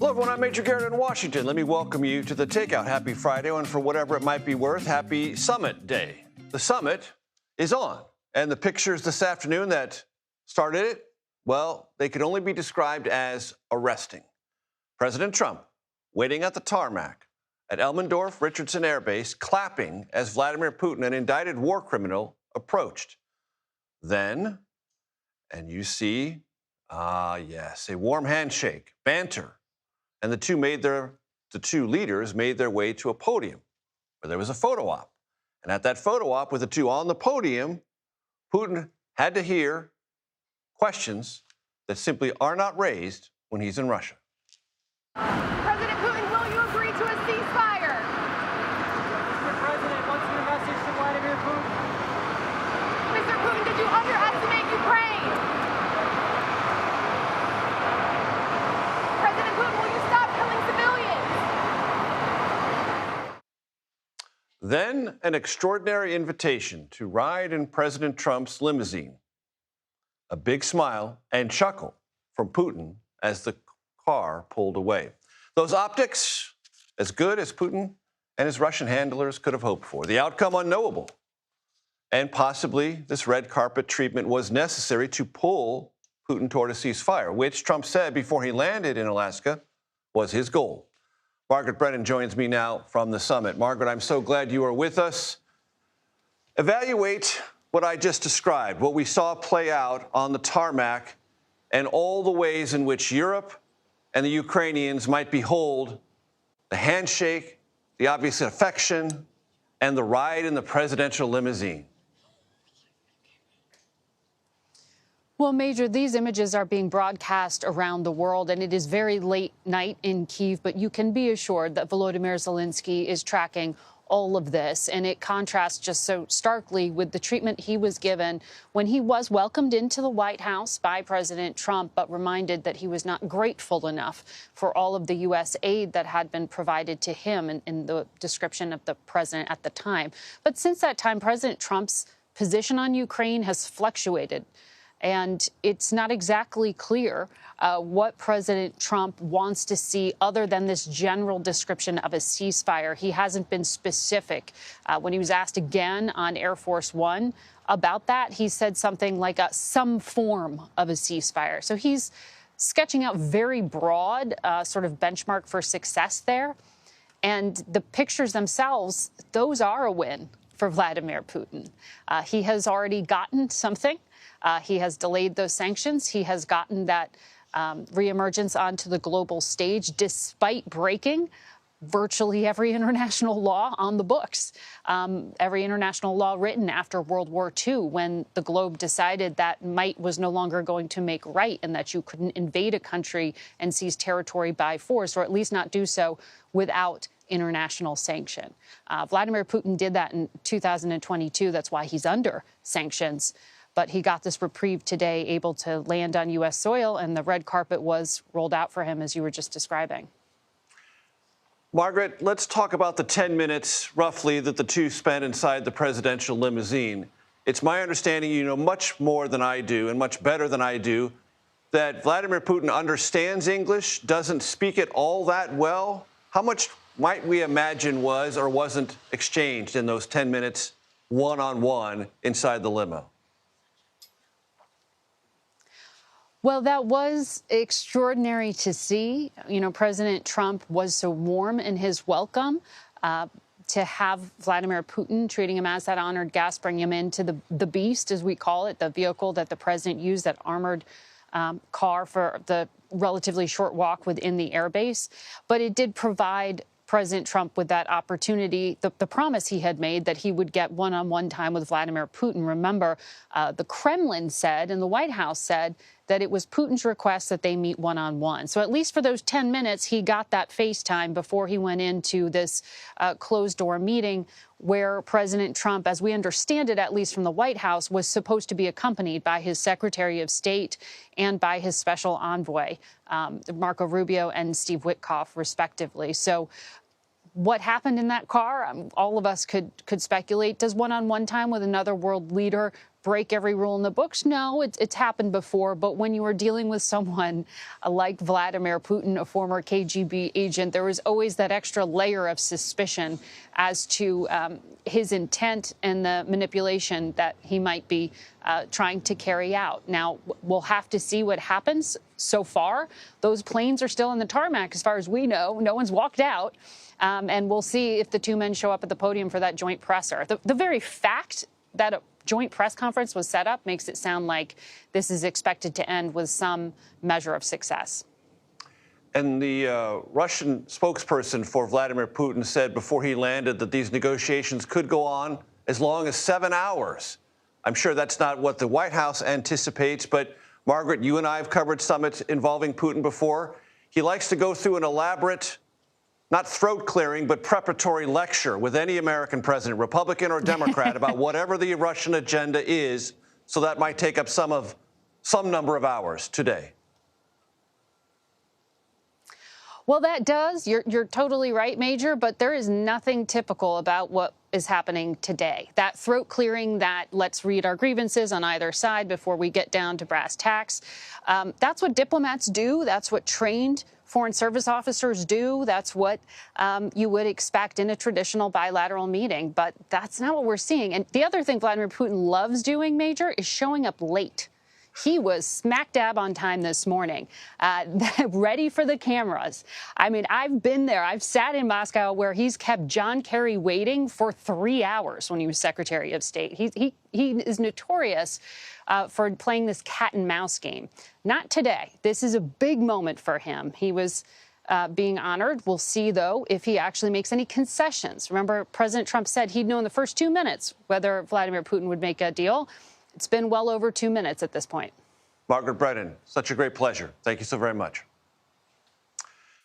Hello, everyone. I'm Major Garrett in Washington. Let me welcome you to The Takeout. Happy Friday, and for whatever it might be worth, happy Summit Day. The summit is on, and the pictures this afternoon that started it, well, they could only be described as arresting. President Trump waiting at the tarmac at Elmendorf-Richardson Air Base, clapping as Vladimir Putin, an indicted war criminal, approached. Then, and you see, yes, a warm handshake, banter, and the two leaders made their way to a podium where there was a photo op. And at that photo op with the two on the podium, Putin had to hear questions that simply are not raised when he's in Russia. President Putin, will you agree to a ceasefire? Mr. President, what's your message to Vladimir Putin? Mr. Putin, did you underestimate Ukraine? President Putin, will you stop killing civilians? Then an extraordinary invitation to ride in President Trump's limousine. A big smile and chuckle from Putin as the car pulled away. Those optics, as good as Putin and his Russian handlers could have hoped for. The outcome unknowable. And possibly this red carpet treatment was necessary to pull Putin toward a ceasefire, which Trump said before he landed in Alaska was his goal. Margaret Brennan joins me now from the summit. Margaret, I'm so glad you are with us. Evaluate what I just described, what we saw play out on the tarmac, and all the ways in which Europe and the Ukrainians might behold the handshake, the obvious affection, and the ride in the presidential limousine. Well, Major, these images are being broadcast around the world, and it is very late night in Kyiv, but you can be assured that Volodymyr Zelensky is tracking all of this, and it contrasts just so starkly with the treatment he was given when he was welcomed into the White House by President Trump, but reminded that he was not grateful enough for all of the U.S. aid that had been provided to him in the description of the president at the time. But since that time, President Trump's position on Ukraine has fluctuated. And it's not exactly clear what President Trump wants to see other than this general description of a ceasefire. He hasn't been specific. When he was asked again on Air Force One about that, he said something like some form of a ceasefire. So he's sketching out very broad sort of benchmark for success there. And the pictures themselves, those are a win for Vladimir Putin. He has already gotten something. He has delayed those sanctions. He has gotten that reemergence onto the global stage despite breaking virtually every international law on the books, every international law written after World War II, when the globe decided that might was no longer going to make right and that you couldn't invade a country and seize territory by force, or at least not do so without international sanction. Vladimir Putin did that in 2022. That's why he's under sanctions. But he got this reprieve today, able to land on U.S. soil, and the red carpet was rolled out for him, as you were just describing. Margaret, let's talk about the 10 minutes, roughly, that the two spent inside the presidential limousine. It's my understanding you know much more than I do and much better than I do that Vladimir Putin understands English, doesn't speak it all that well. How much might we imagine was or wasn't exchanged in those 10 minutes one-on-one inside the limo? Well, that was extraordinary to see. You know, President Trump was so warm in his welcome to have Vladimir Putin treating him as that honored guest, bring him into the beast, as we call it, the vehicle that the president used, that armored car for the relatively short walk within the airbase. But it did provide President Trump with that opportunity, the promise he had made that he would get one-on-one time with Vladimir Putin. Remember, the Kremlin said and the White House said that it was Putin's request that they meet one-on-one. So at least for those 10 minutes, he got that FaceTime before he went into this closed-door meeting where President Trump, as we understand it, at least from the White House, was supposed to be accompanied by his Secretary of State and by his special envoy, Marco Rubio and Steve Witkoff, respectively. So what happened in that car, all of us could speculate. Does one-on-one time with another world leader break every rule in the books? No, it's happened before. But when you are dealing with someone like Vladimir Putin, a former KGB agent, there was always that extra layer of suspicion as to his intent and the manipulation that he might be trying to carry out. Now, we'll have to see what happens. So far, those planes are still in the tarmac, as far as we know. No one's walked out. And we'll see if the two men show up at the podium for that joint presser. The very fact that a joint press conference was set up makes it sound like this is expected to end with some measure of success. And the Russian spokesperson for Vladimir Putin said before he landed that these negotiations could go on as long as 7 hours. I'm sure that's not what the White House anticipates, but Margaret, you and I have covered summits involving Putin before. He likes to go through an elaborate, not throat-clearing, but preparatory lecture with any American president, Republican or Democrat, about whatever the Russian agenda is. So that might take up some number of hours today. Well, that does. You're totally right, Major, but there is nothing typical about what is happening today. That throat clearing, that let's read our grievances on either side before we get down to brass tacks. That's what diplomats do. That's what trained Foreign Service officers do. That's what you would expect in a traditional bilateral meeting. But that's not what we're seeing. And the other thing Vladimir Putin loves doing, Major, is showing up late. He was smack dab on time this morning, ready for the cameras. I mean, I've been there. I've sat in Moscow where he's kept John Kerry waiting for 3 hours when he was Secretary of State. He is notorious for playing this cat and mouse game. Not today. This is a big moment for him. He was being honored. We'll see, though, if he actually makes any concessions. Remember, President Trump said he'd know in the first 2 minutes whether Vladimir Putin would make a deal. It's been well over 2 minutes at this point. Margaret Brennan, such a great pleasure. Thank you so very much.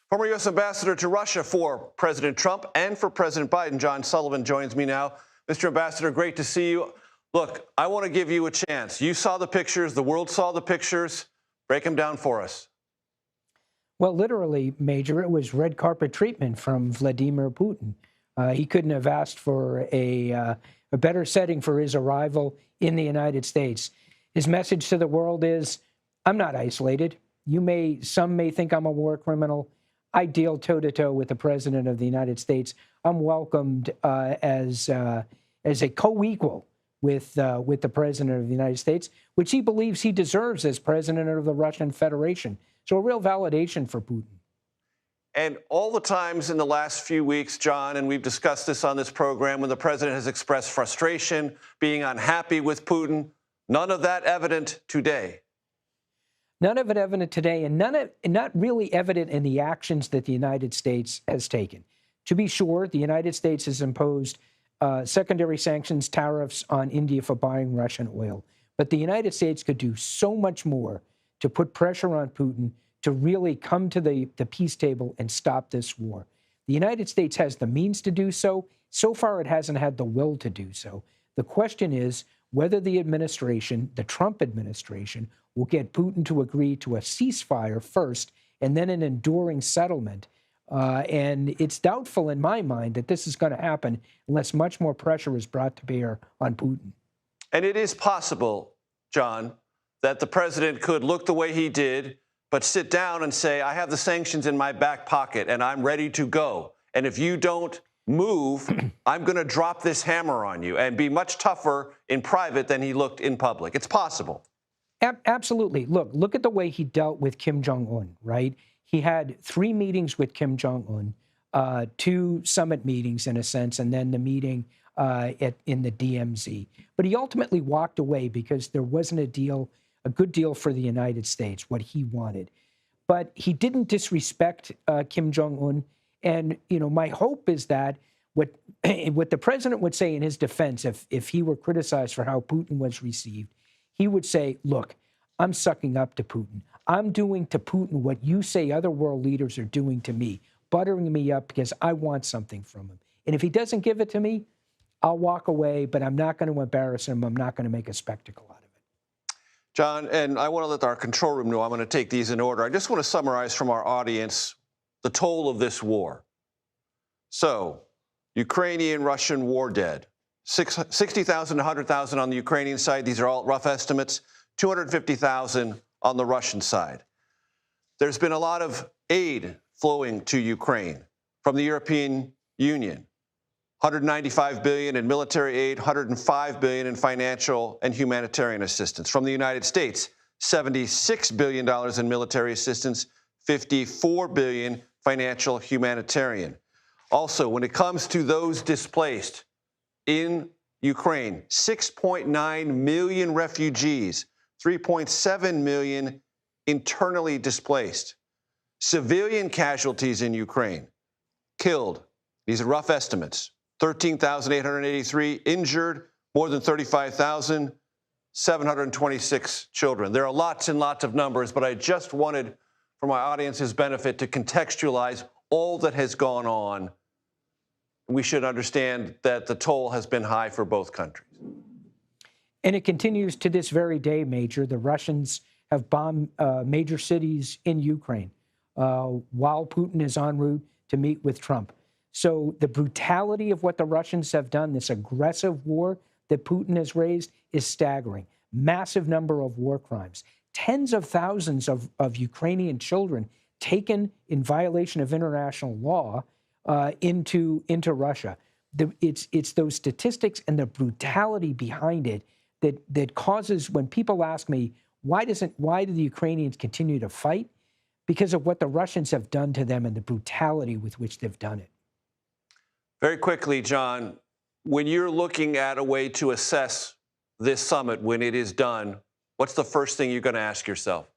Former U.S. Ambassador to Russia for President Trump and for President Biden, John Sullivan, joins me now. Mr. Ambassador, great to see you. Look, I want to give you a chance. You saw the pictures. The world saw the pictures. Break them down for us. Well, literally, Major, it was red carpet treatment from Vladimir Putin. He couldn't have asked for a better setting for his arrival in the United States. His message to the world is, I'm not isolated. Some may think I'm a war criminal. I deal toe-to-toe with the President of the United States. I'm welcomed as a co-equal with the President of the United States, which he believes he deserves as President of the Russian Federation. So a real validation for Putin. And all the times in the last few weeks, John, and we've discussed this on this program, when the president has expressed frustration, being unhappy with Putin, none of that evident today. None of it evident today, and not really evident in the actions that the United States has taken. To be sure, the United States has imposed secondary sanctions, tariffs on India for buying Russian oil. But the United States could do so much more to put pressure on Putin to really come to the peace table and stop this war. The United States has the means to do so. So far, it hasn't had the will to do so. The question is whether the administration, the Trump administration, will get Putin to agree to a ceasefire first and then an enduring settlement. And it's doubtful in my mind that this is going to happen unless much more pressure is brought to bear on Putin. And it is possible, John, that the president could look the way he did, but sit down and say, I have the sanctions in my back pocket and I'm ready to go. And if you don't move, I'm going to drop this hammer on you, and be much tougher in private than he looked in public. It's possible. Absolutely. Look at the way he dealt with Kim Jong-un, right? He had 3 meetings with Kim Jong-un, 2 summit meetings in a sense, and then the meeting in the DMZ. But he ultimately walked away because there wasn't a good deal for the United States, what he wanted. But he didn't disrespect Kim Jong-un. And, my hope is that what the president would say in his defense, if he were criticized for how Putin was received, he would say, look, I'm sucking up to Putin. I'm doing to Putin what you say other world leaders are doing to me, buttering me up because I want something from him. And if he doesn't give it to me, I'll walk away, but I'm not going to embarrass him. I'm not going to make a spectacle out of it. John, and I want to let our control room know I'm going to take these in order. I just want to summarize from our audience the toll of this war. So, Ukrainian-Russian war dead, 60,000 to 100,000 on the Ukrainian side. These are all rough estimates. 250,000 on the Russian side. There's been a lot of aid flowing to Ukraine from the European Union. 195 billion in military aid, 105 billion in financial and humanitarian assistance. From the United States, $76 billion in military assistance, 54 billion financial humanitarian. Also, when it comes to those displaced in Ukraine, 6.9 million refugees, 3.7 million internally displaced. Civilian casualties in Ukraine, killed, these are rough estimates, 13,883 injured, more than 35,000, 726 children. There are lots and lots of numbers, but I just wanted, for my audience's benefit, to contextualize all that has gone on. We should understand that the toll has been high for both countries. And it continues to this very day, Major. The Russians have bombed major cities in Ukraine while Putin is en route to meet with Trump. So the brutality of what the Russians have done, this aggressive war that Putin has raised, is staggering. Massive number of war crimes. Tens of thousands of Ukrainian children taken in violation of international law into Russia. It's those statistics and the brutality behind it that causes, when people ask me, why do the Ukrainians continue to fight? Because of what the Russians have done to them and the brutality with which they've done it. Very quickly, John, when you're looking at a way to assess this summit when it is done, what's the first thing you're going to ask yourself?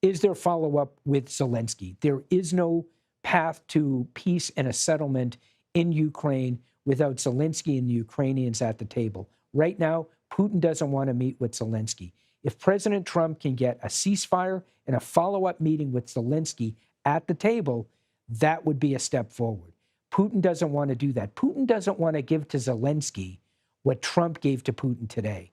Is there follow-up with Zelensky? There is no path to peace and a settlement in Ukraine without Zelensky and the Ukrainians at the table. Right now, Putin doesn't want to meet with Zelensky. If President Trump can get a ceasefire and a follow-up meeting with Zelensky at the table, that would be a step forward. Putin doesn't want to do that. Putin doesn't want to give to Zelensky what Trump gave to Putin today.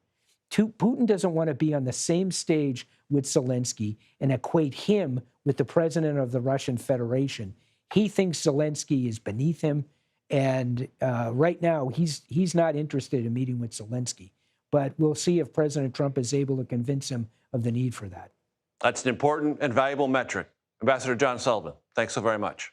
Putin doesn't want to be on the same stage with Zelensky and equate him with the president of the Russian Federation. He thinks Zelensky is beneath him, and right now he's not interested in meeting with Zelensky. But we'll see if President Trump is able to convince him of the need for that. That's an important and valuable metric. Ambassador John Sullivan, thanks so very much.